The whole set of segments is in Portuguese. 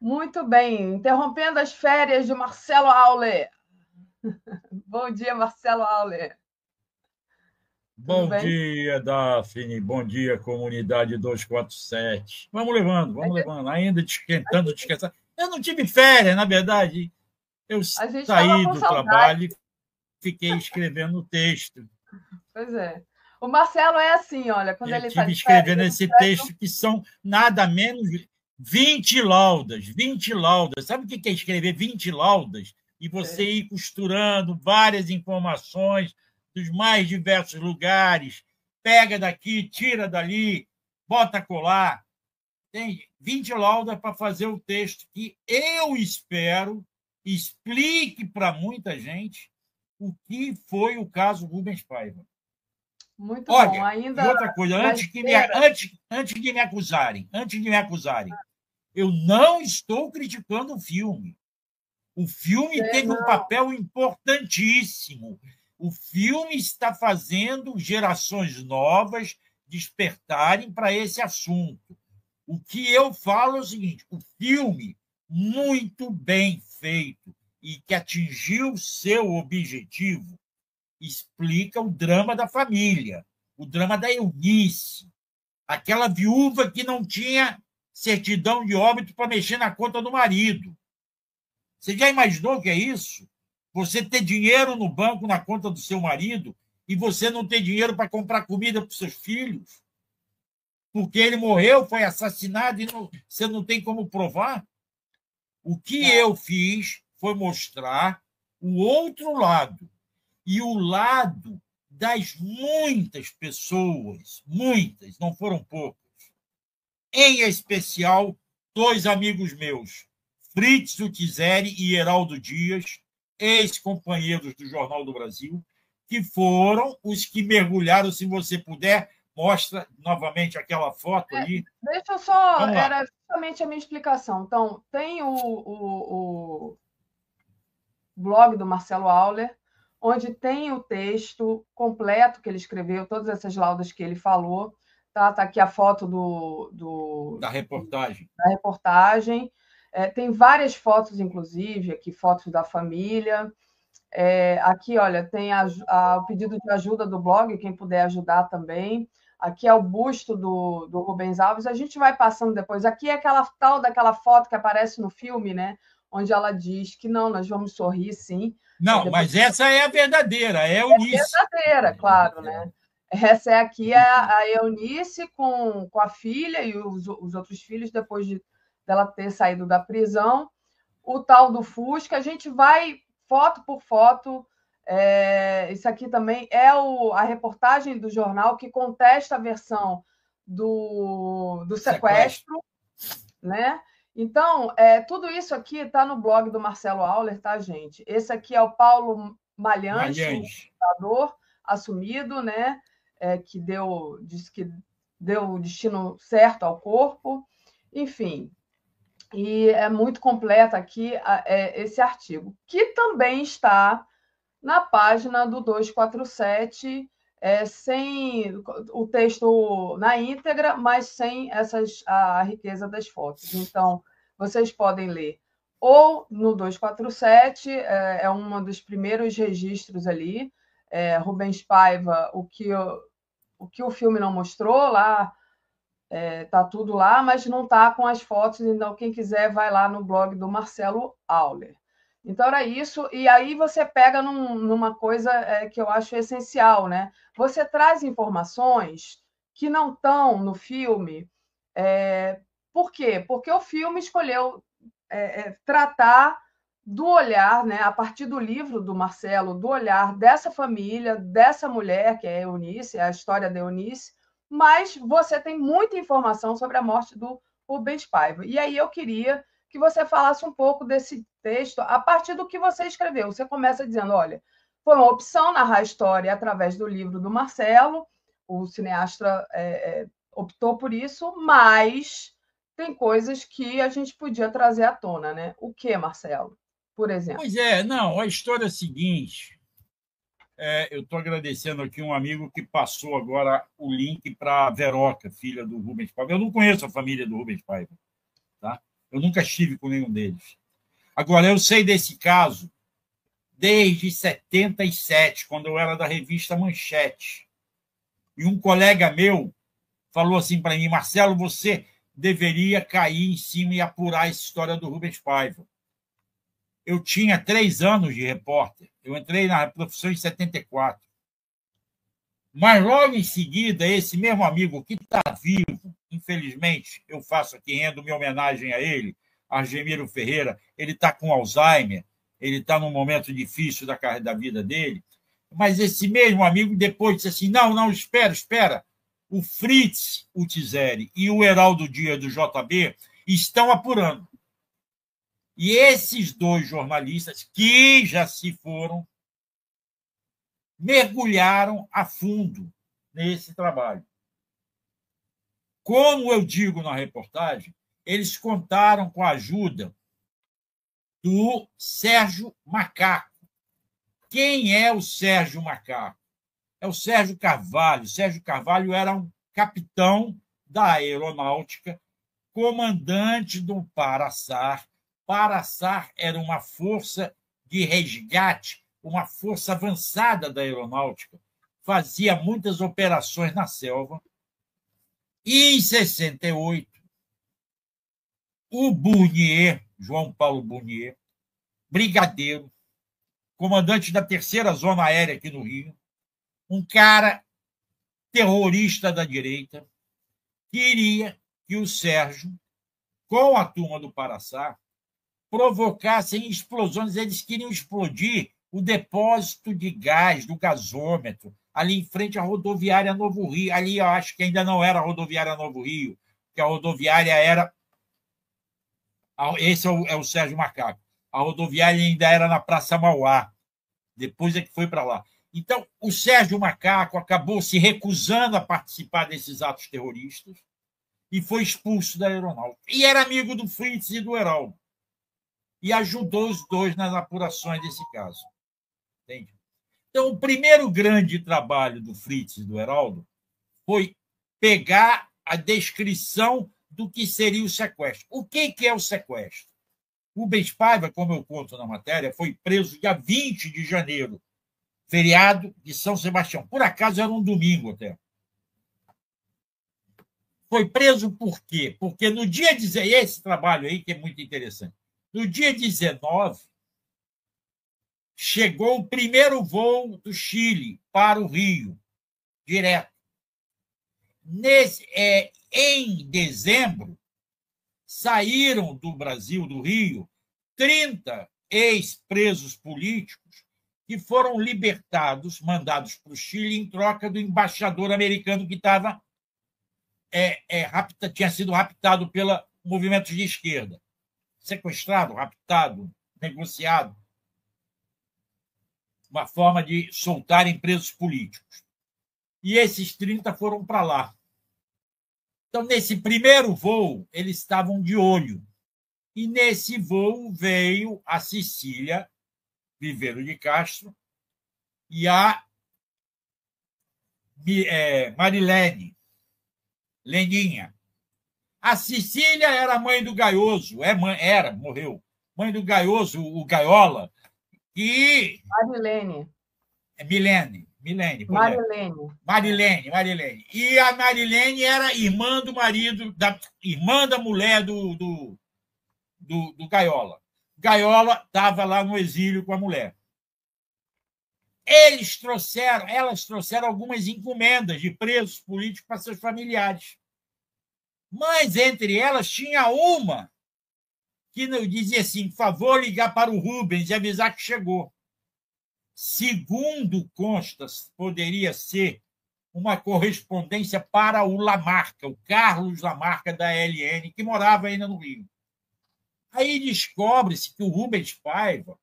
Muito bem. Interrompendo as férias de Marcelo Auler. Bom dia, Marcelo Auler. Tudo Bom bem? dia, Daphne. Bom dia, comunidade 247. Vamos levando, vamos levando. Ainda esquentando, descansando. Eu não tive férias, na verdade. Eu A gente estava saí com do saudade. trabalho e fiquei escrevendo o texto. Pois é. O Marcelo é assim, olha, quando Eu ele está tive de férias, escrevendo ele esse escreve. texto que são nada menos de 20 laudas. 20 laudas. Sabe o que é escrever 20 laudas? E você ir costurando várias informações dos mais diversos lugares. Pega daqui, tira dali, bota colar. Tem 20 laudas para fazer o texto que eu espero explique para muita gente o que foi o caso Rubens Paiva. Muito bom. Olha, e Ainda outra coisa, na esteira. antes de me acusarem, eu não estou criticando o filme. O filme teve um Não, papel importantíssimo. O filme está fazendo gerações novas despertarem para esse assunto. O que eu falo é o seguinte: o filme, muito bem feito e que atingiu seu objetivo, explica o drama da família, o drama da Eunice, aquela viúva que não tinha certidão de óbito para mexer na conta do marido. Você já imaginou o que é isso? Você ter dinheiro no banco, na conta do seu marido, e você não ter dinheiro para comprar comida para os seus filhos? Porque ele morreu, foi assassinado e você não tem como provar? O que não. eu fiz foi mostrar o outro lado, e o lado das muitas pessoas, muitas, não foram poucas, em especial dois amigos meus, Fritz Utizeri e Heraldo Dias, ex-companheiros do Jornal do Brasil, que foram os que mergulharam. Se você puder, mostra novamente aquela foto ali. Deixa eu só. Vamos lá. Era justamente a minha explicação. Então, tem o blog do Marcelo Auler, onde tem o texto completo que ele escreveu, todas essas laudas que ele falou. Tá aqui a foto Da reportagem. da reportagem. Tem várias fotos, inclusive, aqui, fotos da família. Aqui, olha, tem o pedido de ajuda do blog, quem puder ajudar também. Aqui é o busto do Rubens Alves. A gente vai passando depois. Aqui é aquela tal daquela foto que aparece no filme, né? Onde ela diz que não, nós vamos sorrir, sim. Não, Depois mas essa é a verdadeira, é a Eunice. verdadeira, claro, né? Essa é aqui é a Eunice com a filha e os outros filhos depois dela ter saído da prisão. O tal do Fusca, a gente vai foto por foto. Isso aqui também é a reportagem do jornal que contesta a versão do Sequestro. sequestro, né? Então, tudo isso aqui está no blog do Marcelo Auler, tá, gente? Esse aqui é o Paulo Malhães, o Malhães. computador assumido, né? Disse que deu o destino certo ao corpo. Enfim, e é muito completa aqui esse artigo, que também está na página do 247, sem o texto na íntegra, mas sem a riqueza das fotos. Então, vocês podem ler ou no 247, é um dos primeiros registros ali, Rubens Paiva, o que o filme não mostrou lá, tá tudo lá, mas não tá com as fotos, então quem quiser vai lá no blog do Marcelo Auler. Então era isso, e aí você pega numa coisa que eu acho essencial, né? Você traz informações que não estão no filme. Por quê? Porque o filme escolheu tratar do olhar, né, a partir do livro do Marcelo, do olhar dessa família, dessa mulher, que é a Eunice, a história da Eunice, mas você tem muita informação sobre a morte do Rubens Paiva. E aí eu queria que você falasse um pouco desse texto a partir do que você escreveu. Você começa dizendo, olha, foi uma opção narrar a história através do livro do Marcelo, o cineasta optou por isso, mas tem coisas que a gente podia trazer à tona, né? O que, Marcelo? Por exemplo. Pois é, não, a história é a seguinte. Eu estou agradecendo aqui um amigo que passou agora o link para a Veroca, filha do Rubens Paiva. Eu não conheço a família do Rubens Paiva, tá? Eu nunca estive com nenhum deles. Agora, eu sei desse caso desde 77, quando eu era da revista Manchete. E um colega meu falou assim para mim: Marcelo, você deveria cair em cima e apurar essa história do Rubens Paiva. Eu tinha 3 anos de repórter. Eu entrei na profissão em 74. Mas logo em seguida, esse mesmo amigo que está vivo, infelizmente, eu faço aqui, rendo minha homenagem a ele, Argemiro Ferreira, ele está com Alzheimer, ele está num momento difícil da vida dele, mas esse mesmo amigo depois disse assim: não, espera. O Fritz Utizeri e o Heraldo Dias do JB estão apurando. E esses 2 jornalistas, que já se foram, mergulharam a fundo nesse trabalho. Como eu digo na reportagem, eles contaram com a ajuda do Sérgio Macaco. Quem é o Sérgio Macaco? É o Sérgio Carvalho. O Sérgio Carvalho era um capitão da aeronáutica, comandante do Paraçar. Paraçar era uma força de resgate, uma força avançada da aeronáutica, fazia muitas operações na selva. E, em 68, o Burnier, João Paulo Burnier, brigadeiro, comandante da 3ª Zona Aérea aqui no Rio, um cara terrorista da direita, queria que o Sérgio, com a turma do Paraçá, provocassem explosões. Eles queriam explodir o depósito de gás do gasômetro, ali em frente à rodoviária Novo Rio. Ali eu acho que ainda não era a rodoviária Novo Rio, que a rodoviária era... Esse é o Sérgio Macaco. A rodoviária ainda era na Praça Mauá. Depois é que foi para lá. Então, o Sérgio Macaco acabou se recusando a participar desses atos terroristas e foi expulso da aeronáutica. E era amigo do Fritz e do Heraldo. E ajudou os 2 nas apurações desse caso. Entende? Então, o primeiro grande trabalho do Fritz e do Heraldo foi pegar a descrição do que seria o sequestro. O que é o sequestro? O Rubens Paiva, como eu conto na matéria, foi preso dia 20 de janeiro, feriado de São Sebastião. Por acaso era um domingo até. Foi preso por quê? Porque no dia 19, esse trabalho aí que é muito interessante, no dia 19, chegou o primeiro voo do Chile para o Rio, direto. Em dezembro, saíram do Brasil, do Rio, 30 ex-presos políticos que foram libertados, mandados para o Chile em troca do embaixador americano que estava tinha sido raptado pelo movimento de esquerda. Sequestrado, raptado, negociado. Uma forma de soltarem presos políticos. E esses 30 foram para lá. Então, nesse primeiro voo, eles estavam de olho. E nesse voo veio a Cecília Viveiro de Castro e a Marilene Leninha. A Cecília era mãe do Gaioso, morreu. Mãe do Gaioso, o Gaiola, e... Marilene. Marilene. E a Marilene era irmã do marido, irmã da mulher do Gaiola. Gaiola estava lá no exílio com a mulher. Elas trouxeram algumas encomendas de presos políticos para seus familiares. Mas, entre elas, tinha uma que dizia assim: por favor, ligar para o Rubens e avisar que chegou. Segundo consta, poderia ser uma correspondência para o Lamarca, o Carlos Lamarca da LN, que morava ainda no Rio. Aí descobre-se que o Rubens Paiva,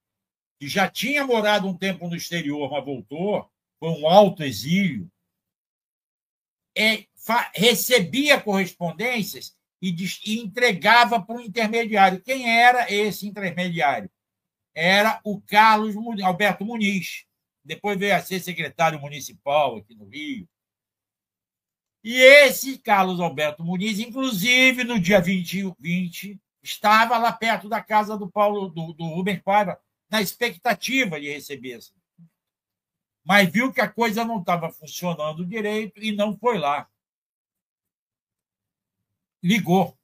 que já tinha morado um tempo no exterior, mas voltou, foi um alto exílio, recebia correspondências e entregava para um intermediário. Quem era esse intermediário? Era o Carlos Alberto Muniz. Depois veio a ser secretário municipal aqui no Rio. E esse Carlos Alberto Muniz, inclusive, no dia 20, estava lá perto da casa do Paulo, do Rubens Paiva, na expectativa de receber. Mas viu que a coisa não estava funcionando direito e não foi lá. Ligou.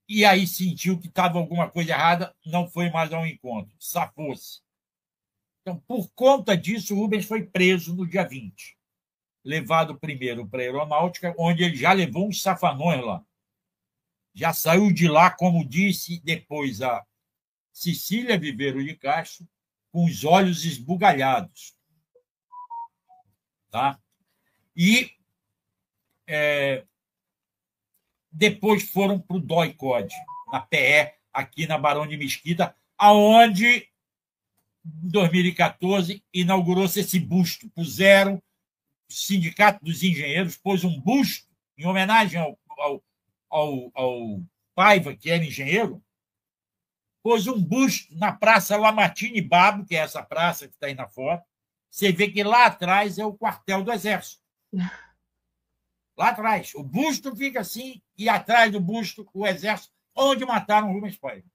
E aí sentiu que estava alguma coisa errada, não foi mais ao encontro, safou-se. Então, por conta disso, o Rubens foi preso no dia 20, levado primeiro para a aeronáutica, onde ele já levou uns safanões lá. Já saiu de lá, como disse depois a Cecília Viveiro de Castro, com os olhos esbugalhados. Tá? E depois foram para o DOI-CODE, na PE, aqui na Barão de Mesquita, aonde, em 2014, inaugurou-se esse busto. Puseram, o Sindicato dos Engenheiros pôs um busto em homenagem ao Paiva, que era engenheiro, pôs um busto na Praça Lamartine Babo, que é essa praça que está aí na foto. Você vê que lá atrás é o quartel do Exército. Lá atrás. O busto fica assim, e atrás do busto, o Exército, onde mataram o Rubens Paiva.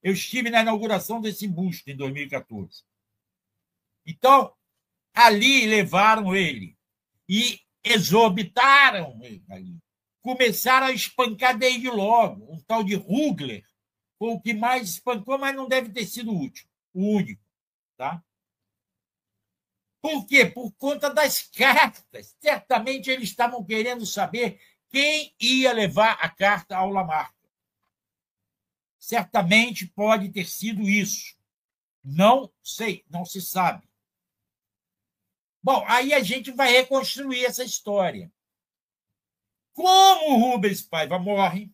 Eu estive na inauguração desse busto em 2014. Então, ali levaram ele e exorbitaram ele ali. Começaram a espancar desde logo. Um tal de Rugler foi o que mais espancou, mas não deve ter sido o único. Tá? Por quê? Por conta das cartas. Certamente eles estavam querendo saber quem ia levar a carta ao Lamarck. Certamente pode ter sido isso. Não sei, não se sabe. Bom, aí a gente vai reconstruir essa história. Como o Rubens Paiva morre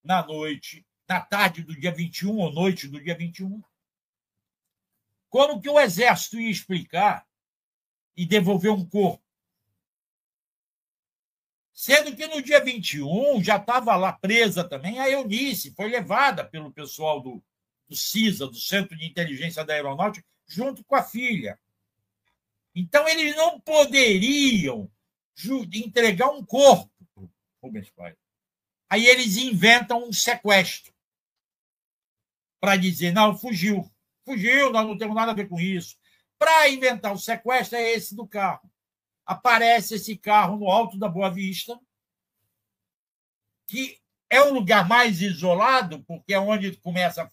na noite, na tarde do dia 21, ou noite do dia 21, como que o Exército ia explicar e devolver um corpo? Sendo que no dia 21 já estava lá presa também a Eunice, foi levada pelo pessoal do CISA, do Centro de Inteligência da Aeronáutica, junto com a filha. Então, eles não poderiam entregar um corpo para o Rubens Paiva. Aí eles inventam um sequestro para dizer, não, fugiu, nós não temos nada a ver com isso. Para inventar o sequestro é esse do carro. Aparece esse carro no Alto da Boa Vista, que é o lugar mais isolado, porque é onde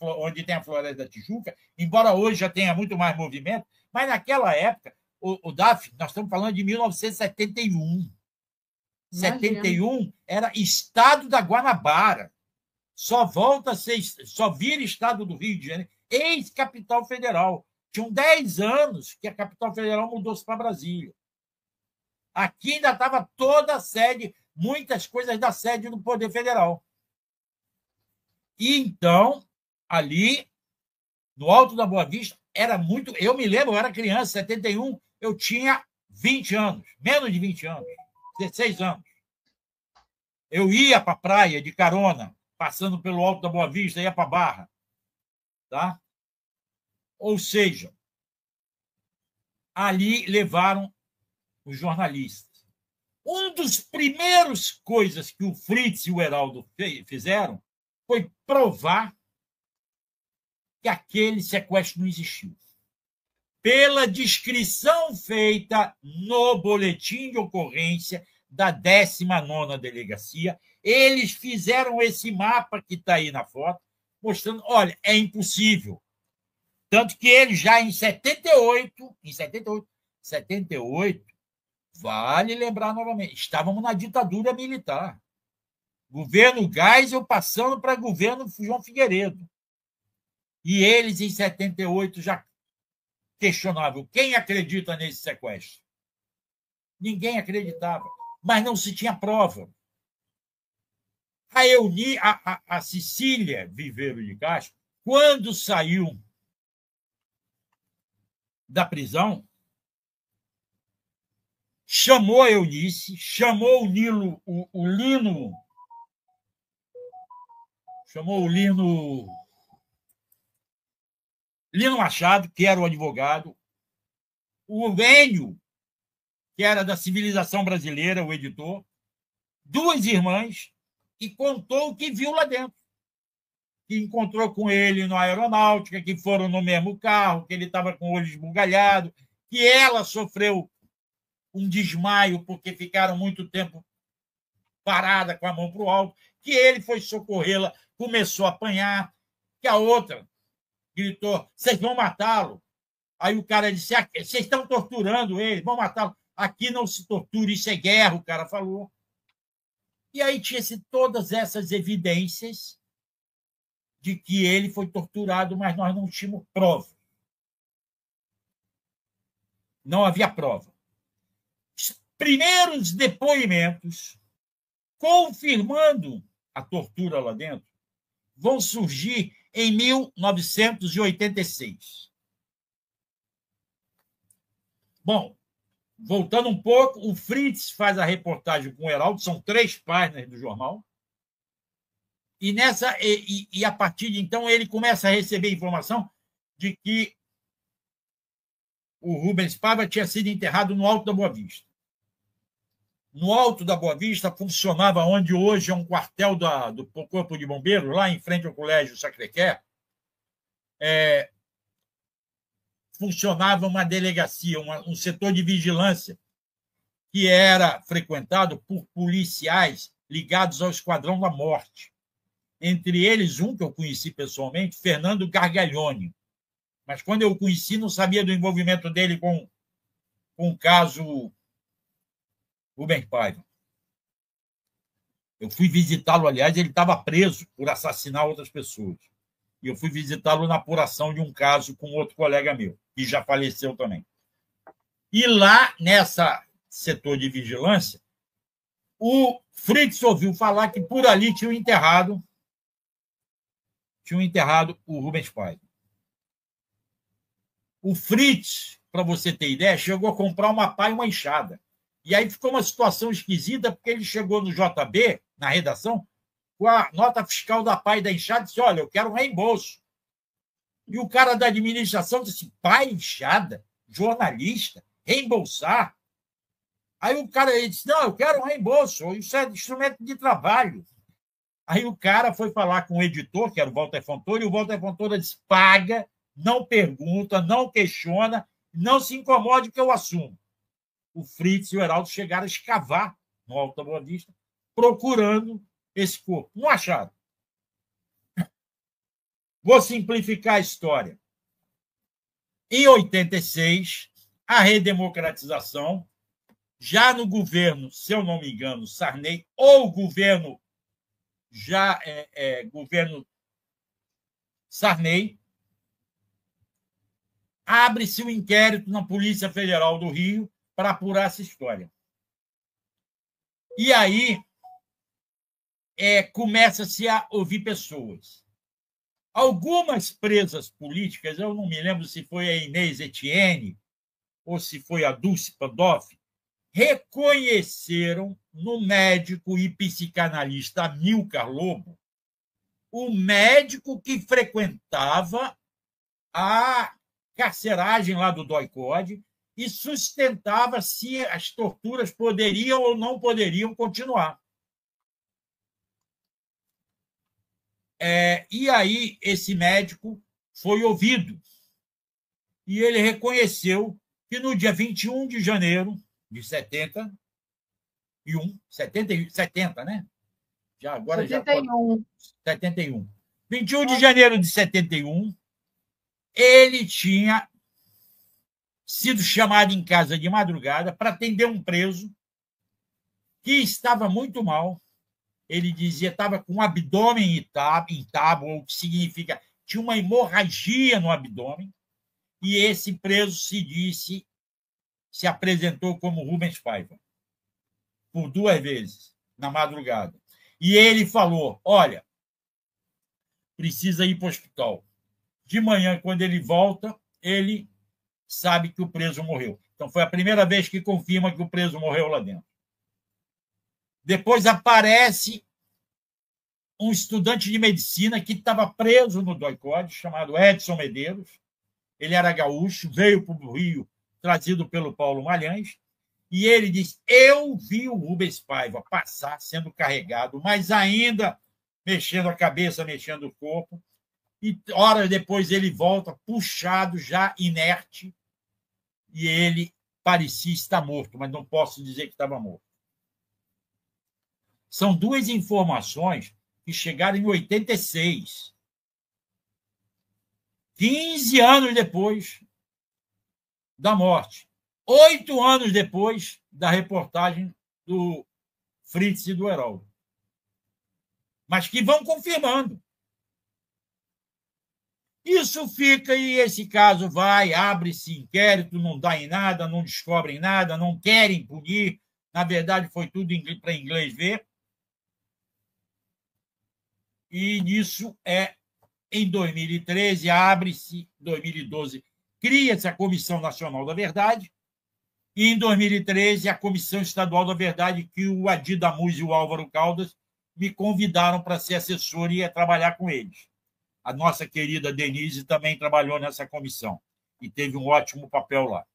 onde tem a Floresta da Tijuca, embora hoje já tenha muito mais movimento, mas naquela época, o Daphne, nós estamos falando de 1971. 71 era estado da Guanabara. Só vira estado do Rio de Janeiro, ex-capital federal. Tinham 10 anos que a capital federal mudou-se para Brasília. Aqui ainda estava toda a sede, muitas coisas da sede do Poder Federal. E então, ali, no Alto da Boa Vista, era muito... Eu me lembro, eu era criança, 71, eu tinha 20 anos, menos de 20 anos, 16 anos. Eu ia para a praia de carona, passando pelo Alto da Boa Vista, ia para a Barra. Tá? Ou seja, ali levaram os jornalistas. Um dos primeiros coisas que o Fritz e o Heraldo fizeram foi provar que aquele sequestro não existiu. Pela descrição feita no boletim de ocorrência da 19ª Delegacia, eles fizeram esse mapa que está aí na foto, mostrando, olha, é impossível. Tanto que eles já em 78, vale lembrar novamente, estávamos na ditadura militar. Governo Geisel passando para governo João Figueiredo. E eles, em 78, já questionavam quem acredita nesse sequestro. Ninguém acreditava, mas não se tinha prova. A Cecília Viveiro de Castro, quando saiu da prisão, chamou a Eunice, chamou o Lino Machado, que era o advogado, o Enio, que era da Civilização Brasileira, o editor, 2 irmãs e contou o que viu lá dentro. Que encontrou com ele na aeronáutica, que foram no mesmo carro, que ele estava com o olho esbugalhado, que ela sofreu um desmaio porque ficaram muito tempo parada com a mão para o alto, que ele foi socorrê-la, começou a apanhar, que a outra gritou: vocês vão matá-lo. Aí o cara disse: vocês estão torturando ele, vão matá-lo. Aqui não se tortura, isso é guerra, o cara falou. E aí tinha-se todas essas evidências de que ele foi torturado, mas nós não tínhamos prova. Não havia prova. Os primeiros depoimentos confirmando a tortura lá dentro vão surgir em 1986. Bom, voltando um pouco, o Fritz faz a reportagem com o Heraldo, são 3 páginas do jornal, e a partir de então ele começa a receber informação de que o Rubens Paiva tinha sido enterrado no Alto da Boa Vista. No Alto da Boa Vista funcionava onde hoje é um quartel do Corpo de Bombeiros, lá em frente ao Colégio Sacré-Cœur. Funcionava uma delegacia, um setor de vigilância que era frequentado por policiais ligados ao Esquadrão da Morte. Entre eles, um que eu conheci pessoalmente, Fernando Gargaglione. Mas quando eu o conheci, não sabia do envolvimento dele com o caso Rubens Paiva. Eu fui visitá-lo, aliás, ele estava preso por assassinar outras pessoas. E eu fui visitá-lo na apuração de um caso com outro colega meu, que já faleceu também. E lá, nessa setor de vigilância, o Fritz ouviu falar que por ali tinham enterrado o Rubens Paiva. O Fritz, para você ter ideia, chegou a comprar uma pá e uma enxada. E aí ficou uma situação esquisita, porque ele chegou no JB, na redação, com a nota fiscal da pá e da enxada, e disse: olha, eu quero um reembolso. E o cara da administração disse: pá e enxada? Jornalista? Reembolsar? Aí o cara disse: não, eu quero um reembolso, isso é instrumento de trabalho. Aí o cara foi falar com o editor, que era o Walter Fontoura, e o Walter Fontoura disse: paga, não pergunta, não questiona, não se incomode que eu assumo. O Fritz e o Heraldo chegaram a escavar no Alto da Boa Vista, procurando esse corpo. Não acharam. Vou simplificar a história. Em 86, a redemocratização, já no governo, se eu não me engano, Sarney, ou governo governo Sarney, abre-se um inquérito na Polícia Federal do Rio para apurar essa história. E aí começa-se a ouvir pessoas. Algumas presas políticas, eu não me lembro se foi a Inês Etienne ou se foi a Dulce Pandolfi, reconheceram no médico e psicanalista Amilcar Lobo o médico que frequentava a carceragem lá do DOI-CODE e sustentava se as torturas poderiam ou não poderiam continuar. E aí esse médico foi ouvido e ele reconheceu que no dia 21 de janeiro de 70, né? Agora 71. 71. 21 de janeiro de 71, ele tinha sido chamado em casa de madrugada para atender um preso que estava muito mal. Ele dizia que estava com o abdômen em tábua, o que significa tinha uma hemorragia no abdômen, e esse preso se apresentou como Rubens Paiva, por 2 vezes, na madrugada. E ele falou: olha, precisa ir para o hospital. De manhã, quando ele volta, ele sabe que o preso morreu. Então, foi a primeira vez que confirma que o preso morreu lá dentro. Depois aparece um estudante de medicina que estava preso no DOI-CODE, chamado Edson Medeiros. Ele era gaúcho, veio para o Rio, trazido pelo Paulo Malhães, E ele diz: eu vi o Rubens Paiva passar sendo carregado, mas ainda mexendo a cabeça, mexendo o corpo, e horas depois ele volta puxado, já inerte, e ele parecia estar morto, mas não posso dizer que estava morto. São duas informações que chegaram em 86, 15 anos depois da morte, 8 anos depois da reportagem do Fritz e do Heroldo, mas que vão confirmando. Isso fica, e esse caso vai, abre-se inquérito, não dá em nada, não descobrem nada, não querem punir. Na verdade, foi tudo para inglês ver. E nisso em 2013, abre-se, 2012, cria-se a Comissão Nacional da Verdade, e em 2013, a Comissão Estadual da Verdade, que o Adi Damuz e o Álvaro Caldas me convidaram para ser assessor e ia trabalhar com eles. A nossa querida Denise também trabalhou nessa comissão e teve um ótimo papel lá.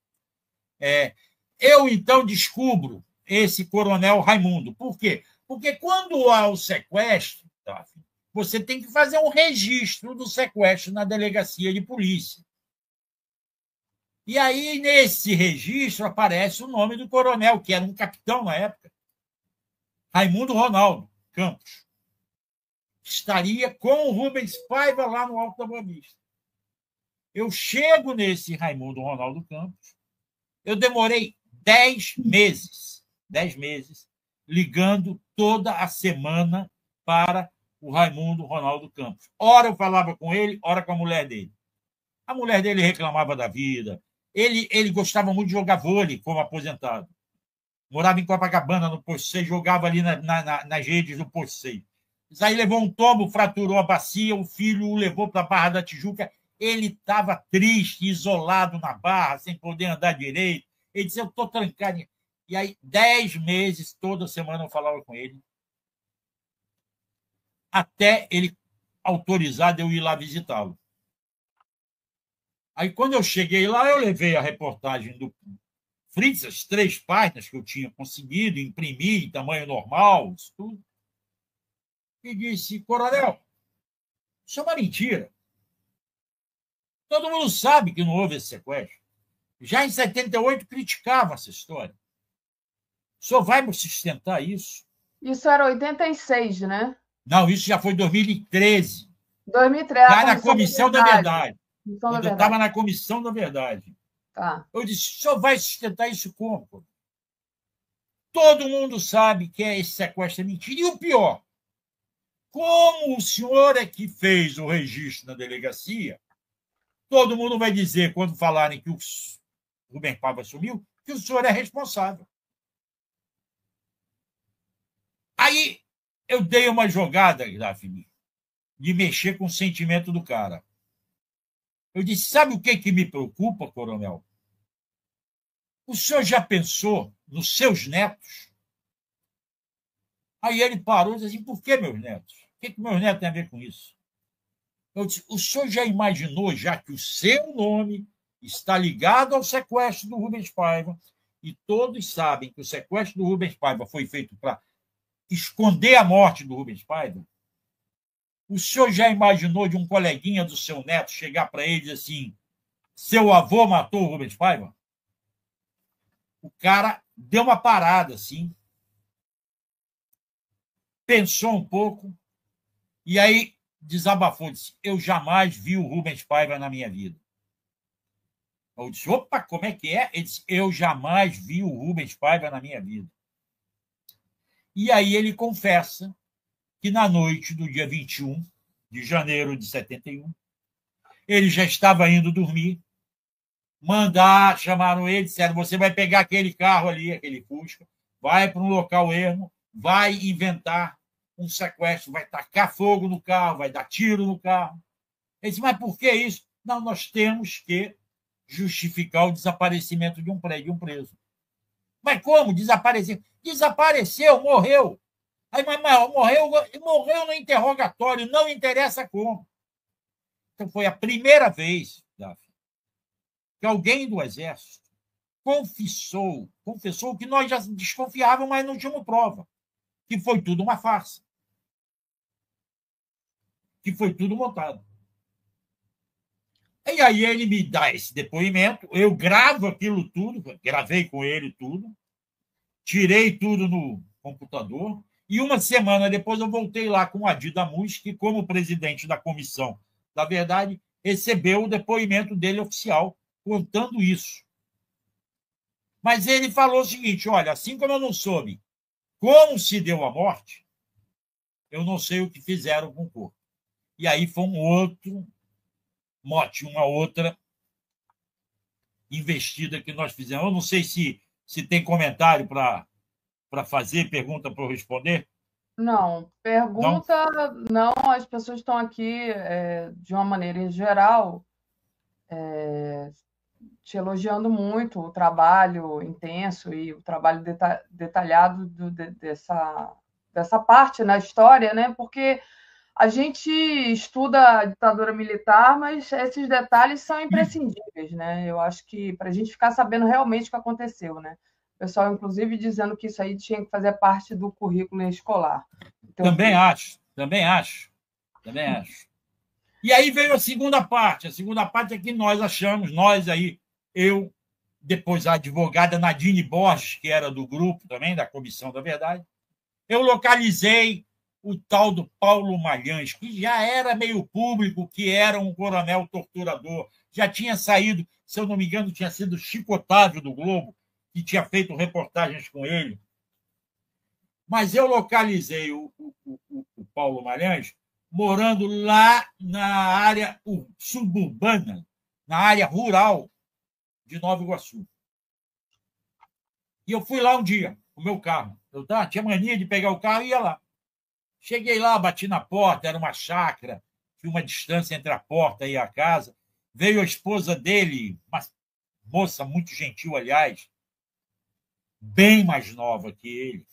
Eu, então, descubro esse coronel Raimundo. Por quê? Porque quando há o sequestro, você tem que fazer um registro do sequestro na delegacia de polícia. E aí, nesse registro, aparece o nome do coronel, que era um capitão na época, Raimundo Ronaldo Campos. Estaria com o Rubens Paiva lá no Alto da Boa Vista. Eu chego nesse Raimundo Ronaldo Campos, eu demorei 10 meses, ligando toda a semana para o Raimundo Ronaldo Campos. Ora eu falava com ele, ora com a mulher dele. A mulher dele reclamava da vida. Ele gostava muito de jogar vôlei como aposentado. Morava em Copacabana, no Posto 6, jogava ali nas redes do Posto 6. Aí levou um tombo, fraturou a bacia, o filho o levou para a Barra da Tijuca. Ele estava triste, isolado na Barra, sem poder andar direito. Ele disse: eu estou trancado. E aí, 10 meses, toda semana eu falava com ele, até ele autorizar de eu ir lá visitá-lo. Aí, quando eu cheguei lá, eu levei a reportagem do Fritz, as 3 páginas que eu tinha conseguido, imprimi em tamanho normal, isso tudo, e disse: coronel, isso é uma mentira. Todo mundo sabe que não houve esse sequestro. Já em 78 criticavam essa história. O senhor vai me sustentar isso? Isso era 86, né? Não, isso já foi 2013. 2013, já na Comissão da Verdade. Quando eu estava na Comissão da Verdade. Tá. Eu disse: o senhor vai sustentar isso como? Todo mundo sabe que esse sequestro é mentira. E o pior, como o senhor é que fez o registro na delegacia, todo mundo vai dizer, quando falarem que o Rubens Paiva sumiu, que o senhor é responsável. Aí eu dei uma jogada, Daphne, de mexer com o sentimento do cara. Eu disse: sabe o que me preocupa, coronel? O senhor já pensou nos seus netos? Aí ele parou e disse assim: por que meus netos? O que meus netos têm a ver com isso? Eu disse: o senhor já imaginou, já que o seu nome está ligado ao sequestro do Rubens Paiva, e todos sabem que o sequestro do Rubens Paiva foi feito para esconder a morte do Rubens Paiva? O senhor já imaginou de um coleguinha do seu neto chegar para ele e dizer assim: seu avô matou o Rubens Paiva? O cara deu uma parada assim, pensou um pouco, e aí desabafou, disse: eu jamais vi o Rubens Paiva na minha vida. Eu disse: opa, como é que é? Ele disse: eu jamais vi o Rubens Paiva na minha vida. E aí ele confessa que na noite do dia 21 de janeiro de 71, ele já estava indo dormir, chamaram ele, disseram: você vai pegar aquele carro ali, aquele Fusca, vai para um local ermo, vai inventar um sequestro, vai tacar fogo no carro, vai dar tiro no carro. Ele disse: mas por que isso? Não, nós temos que justificar o desaparecimento de um preso. Mas como desapareceu? Desapareceu, morreu. Aí, mas morreu no interrogatório, não interessa como. Então, foi a primeira vez, Daphne, que alguém do Exército confessou que nós já desconfiávamos, mas não tínhamos prova, que foi tudo uma farsa, que foi tudo montado. E aí ele me dá esse depoimento, eu gravo aquilo tudo, gravei com ele tudo, tirei tudo no computador, e uma semana depois eu voltei lá com o Adi Damus, que, como presidente da Comissão da Verdade, recebeu o depoimento dele oficial, contando isso. Mas ele falou o seguinte: olha, assim como eu não soube como se deu a morte, eu não sei o que fizeram com o corpo. E aí foi um outro mote, uma outra investida que nós fizemos. Eu não sei se tem comentário para fazer, pergunta para eu responder. Não, Não? pergunta não, as pessoas estão aqui, de uma maneira em geral, te elogiando muito o trabalho intenso e o trabalho detalhado dessa parte na história, né? Porque a gente estuda a ditadura militar, mas esses detalhes são imprescindíveis, né? Eu acho que para a gente ficar sabendo realmente o que aconteceu, né? O pessoal, inclusive, dizendo que isso aí tinha que fazer parte do currículo escolar. Também acho, também acho, também acho. E aí veio a segunda parte. A segunda parte é que nós achamos, nós aí, eu, depois a advogada Nadine Borges, que era do grupo também, da Comissão da Verdade, eu localizei o tal do Paulo Malhães, que já era meio público, que era um coronel torturador, já tinha saído, se eu não me engano, tinha sido Chico Otávio do Globo, que tinha feito reportagens com ele. Mas eu localizei o Paulo Malhães morando lá na área suburbana, na área rural de Nova Iguaçu. E eu fui lá um dia, com o meu carro. Eu tinha mania de pegar o carro e ia lá. Cheguei lá, bati na porta, era uma chácara, tinha uma distância entre a porta e a casa. Veio a esposa dele, uma moça muito gentil, aliás, bem mais nova que ele.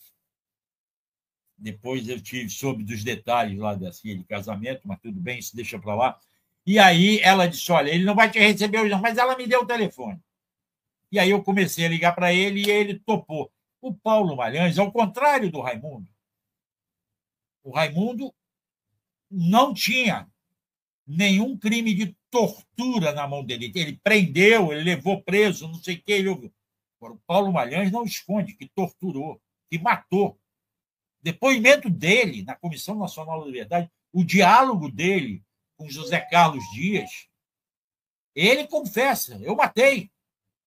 Depois eu soube dos detalhes lá de casamento, mas tudo bem, isso deixa para lá. E aí ela disse: olha, ele não vai te receber hoje, não, mas ela me deu o telefone. E aí eu comecei a ligar para ele e ele topou. O Paulo Malhães, ao contrário do Raimundo, o Raimundo não tinha nenhum crime de tortura na mão dele. Ele prendeu, ele levou preso, não sei o que. Agora, o Paulo Malhães não esconde que torturou, que matou. Depoimento dele na Comissão Nacional da Verdade, o diálogo dele com José Carlos Dias, ele confessa: eu matei.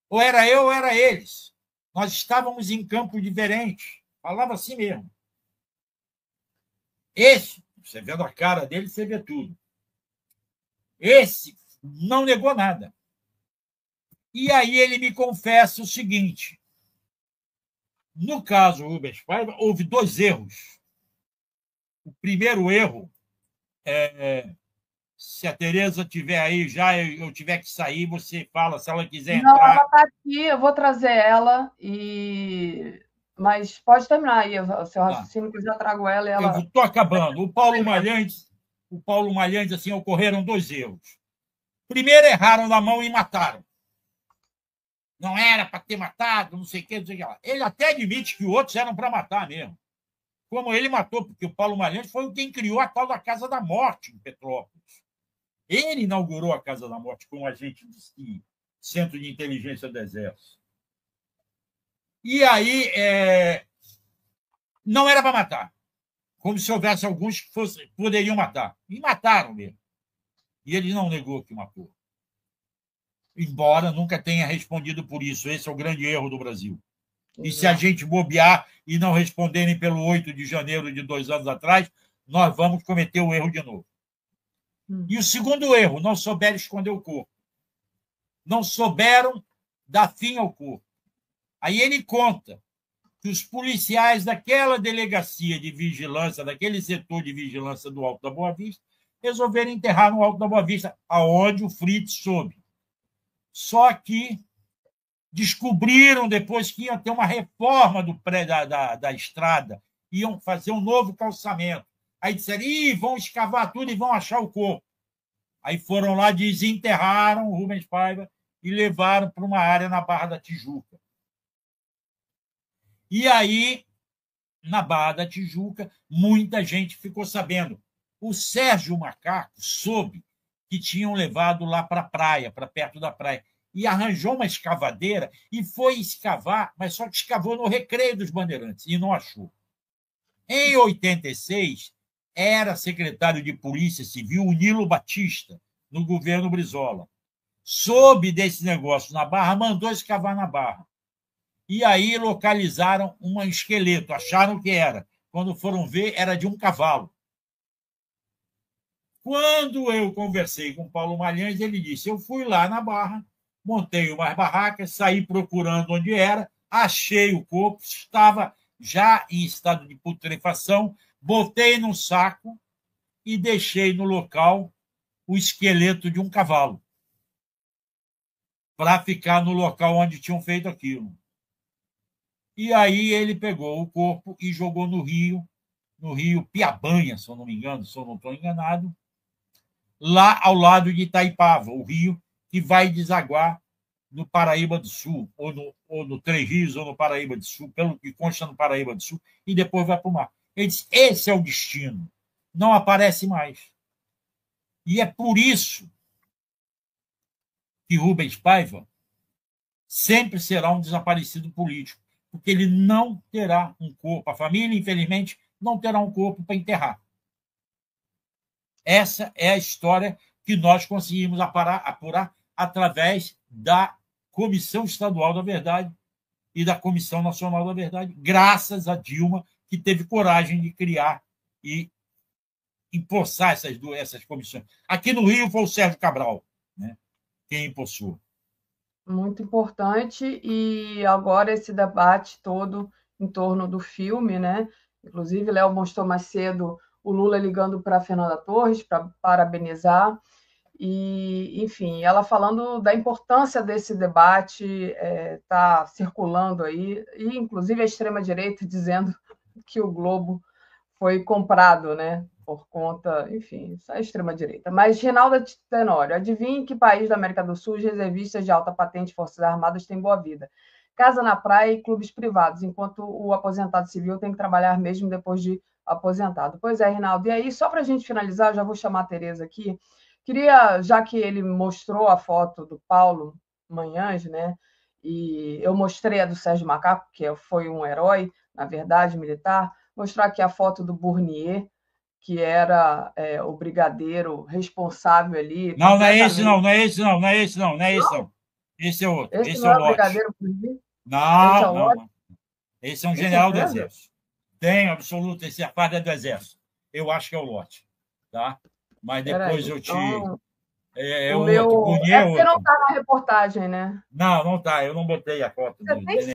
Ou era eu ou era eles. Nós estávamos em campos diferentes. Falava assim mesmo. Esse, você vendo a cara dele, você vê tudo. Esse não negou nada. E aí ele me confessa o seguinte: no caso Rubens Paiva, houve dois erros. O primeiro erro se a Tereza estiver aí já, eu tiver que sair, você fala, se ela quiser Não, entrar. ela está aqui, eu vou trazer ela, mas pode terminar aí o seu raciocínio, que eu já trago ela e Eu ela. estou acabando. O Paulo Malhães, assim, ocorreram dois erros. Primeiro, erraram na mão e mataram. Não era para ter matado, não sei o que, não sei o que lá. Ele até admite que outros eram para matar mesmo. Como ele matou, porque o Paulo Malhães foi quem criou a tal da Casa da Morte em Petrópolis. Ele inaugurou a Casa da Morte como agente do Centro de Inteligência do Exército. E aí, não era para matar. Como se houvesse alguns que poderiam matar. E mataram mesmo. E ele não negou que matou. Embora nunca tenha respondido por isso. Esse é o grande erro do Brasil. E se a gente bobear e não responderem pelo 8 de janeiro de 2 anos atrás, nós vamos cometer o erro de novo. E o segundo erro, não souberam esconder o corpo. Não souberam dar fim ao corpo. Aí ele conta que os policiais daquela delegacia de vigilância, daquele setor de vigilância do Alto da Boa Vista, resolveram enterrar no Alto da Boa Vista, aonde o Fritz soube. Só que descobriram depois que ia ter uma reforma da estrada, iam fazer um novo calçamento. Aí disseram: vão escavar tudo e vão achar o corpo. Aí foram lá, desenterraram o Rubens Paiva e levaram para uma área na Barra da Tijuca. E aí, na Barra da Tijuca, muita gente ficou sabendo. O Sérgio Macaco soube que tinham levado lá para a praia, para perto da praia, e arranjou uma escavadeira e foi escavar, mas só que escavou no Recreio dos Bandeirantes e não achou. Em 86, era secretário de Polícia Civil o Nilo Batista, no governo Brizola. Soube desse negócio na Barra, mandou escavar na Barra. E aí localizaram um esqueleto, acharam que era. Quando foram ver, era de um cavalo. Quando eu conversei com o Paulo Malhães, ele disse, eu fui lá na Barra, montei umas barracas, saí procurando onde era, achei o corpo, estava já em estado de putrefação, botei num saco e deixei no local o esqueleto de um cavalo, para ficar no local onde tinham feito aquilo. E aí ele pegou o corpo e jogou no rio Piabanha, se eu não me engano, se eu não estou enganado, lá ao lado de Itaipava, o rio que vai desaguar no Paraíba do Sul, ou no Três Rios, ou no Paraíba do Sul, pelo que consta no Paraíba do Sul, e depois vai para o mar. Ele disse, esse é o destino, não aparece mais. E é por isso que Rubens Paiva sempre será um desaparecido político, porque ele não terá um corpo, a família, infelizmente, não terá um corpo para enterrar. Essa é a história que nós conseguimos apurar através da Comissão Estadual da Verdade e da Comissão Nacional da Verdade, graças a Dilma, que teve coragem de criar e empossar essas comissões. Aqui no Rio foi o Sérgio Cabral, né, quem empossou. Muito importante, e agora esse debate todo em torno do filme, né? Inclusive, Léo mostrou mais cedo o Lula ligando para a Fernanda Torres para parabenizar, e, enfim, ela falando da importância desse debate, está circulando aí, e inclusive a extrema-direita dizendo que o Globo foi comprado, né? Por conta, enfim, isso é a extrema-direita. Mas, Rinalda Tenório, adivinhe em que país da América do Sul os reservistas de alta patente e Forças Armadas têm boa vida? Casa na praia e clubes privados, enquanto o aposentado civil tem que trabalhar mesmo depois de aposentado. Pois é, Rinaldo. E aí, só para a gente finalizar, já vou chamar a Tereza aqui. Queria, já que ele mostrou a foto do Paulo Manhães, né? E eu mostrei a do Sérgio Macaco, que foi um herói, na verdade, militar, mostrar aqui a foto do Bournier, que era o brigadeiro responsável ali. Não, não é esse, não, não é esse, não, não é esse, não, não é esse, não. Esse é outro, Esse esse é não o é o Lott. brigadeiro Bournier? Esse é Não, o não, Lott? não. Esse é um Tem general do certeza? Exército. Tenho absoluto, esse é a farda do Exército. Eu acho que é o Lott, tá? Mas depois Peraí. eu te... Então, É o outro, meu. Bournier É é porque não outro. está na reportagem, né? Não, não tá, eu não botei a foto Você dele. tem